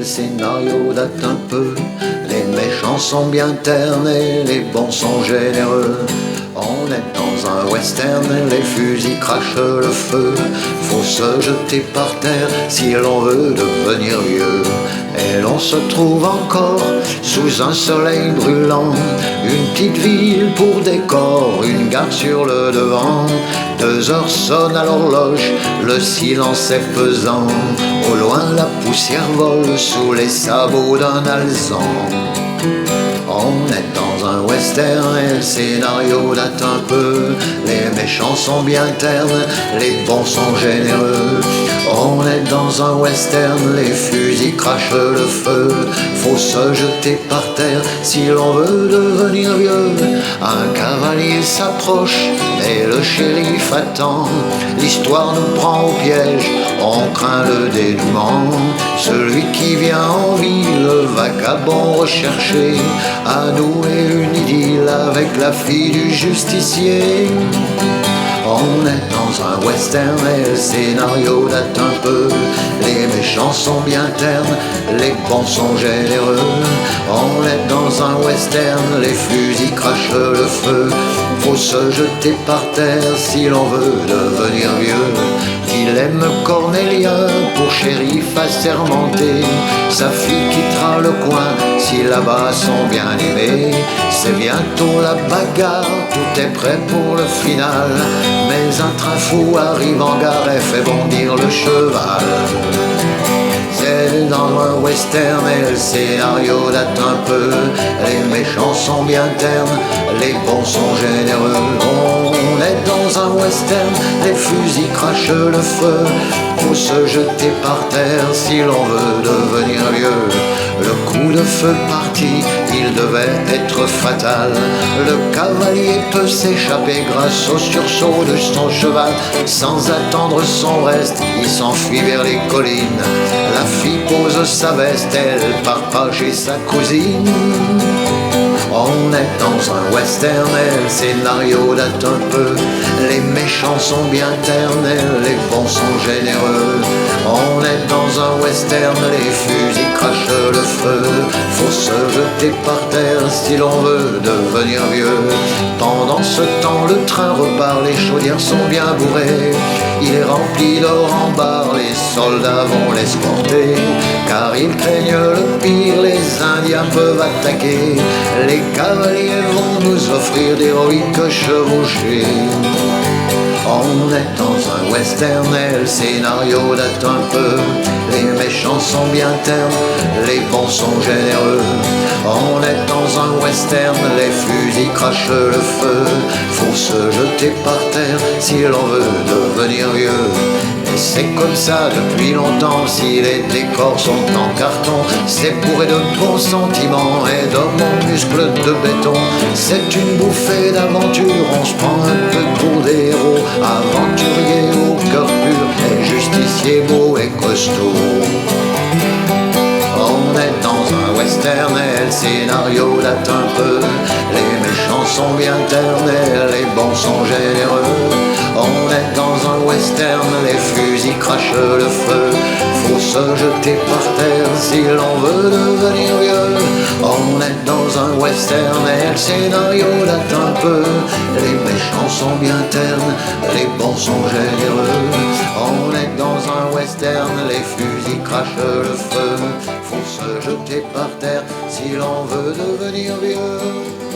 le scénario date un peu. Les méchants sont bien ternes et les bons sont généreux. On est dans un western, les fusils crachent le feu. Faut se jeter par terre si l'on veut devenir vieux. Et l'on se trouve encore sous un soleil brûlant. Une petite ville pour décor, une gare sur le devant. 2 heures sonnent à l'horloge, le silence est pesant. Au loin la poussière vole sous les sabots d'un alezan. On est dans un western et le scénario date un peu. Les méchants sont bien ternes, les bons sont généreux. On est dans un western, les fusils crachent le feu. Faut se jeter par terre si l'on veut devenir vieux. Un cavalier s'approche et le shérif attend. L'histoire nous prend au piège, on craint le dénouement. Celui qui vient en ville, le vagabond recherché, a noué une idylle avec la fille du justicier. On est dans un western et le scénario date un peu. Les méchants sont bien ternes, les bons sont généreux. On est dans un western, les fusils crachent le feu. Faut se jeter par terre si l'on veut devenir vieux. Il aime Cornélien pour shérif assermenté. Sa fille quittera le coin si là-bas sont bien aimés. C'est bientôt la bagarre, tout est prêt pour le final. Mais un train fou arrive en gare et fait bondir le cheval. C'est dans un western et le scénario date un peu. Les méchants sont bien ternes, les bons sont généreux. On est dans un western, les fusils crachent le feu. Faut se jeter par terre si l'on veut devenir vieux. Le coup de feu parti, il devait être fatal. Le cavalier peut s'échapper grâce au sursaut de son cheval. Sans attendre son reste, il s'enfuit vers les collines. La fille pose sa veste, elle part pas chez sa cousine. On est dans un western et le scénario date un peu. Les méchants sont bien ternes et les bons sont généreux. On est dans un western, les fusils crachent le feu. Faut se jeter par terre si l'on veut devenir vieux. Pendant ce temps le train repart, les chaudières sont bien bourrées. Il est rempli d'or en barre, les soldats vont l'escorter. Car ils craignent le pire, les Indiens peuvent attaquer. Les cavaliers vont nous offrir d'héroïques chevauchées. On est dans un western et le scénario date un peu. Les méchants sont bien ternes, les bons sont généreux. On est dans un western, les fusils crachent le feu. Faut se jeter par terre si l'on veut devenir vieux. Et c'est comme ça depuis longtemps, si les décors sont en carton. C'est bourré de bons sentiments et d'hommes en muscles de béton. C'est une bouffée d'aventure, on se prend un peu pour des héros. Aventuriers au cœur pur et justiciers beaux et costauds. On est dans un western et le scénario date un peu. Les méchants sont bien ternes et les bons sont généreux. On est dans un western, les fusils crachent le feu. Faut se jeter par terre si l'on veut devenir vieux. On est dans un western et le scénario date un peu. Les méchants sont bien ternes, les bons sont généreux. On est dans un western, les fusils crachent le feu. Faut se jeter par terre si l'on veut devenir vieux.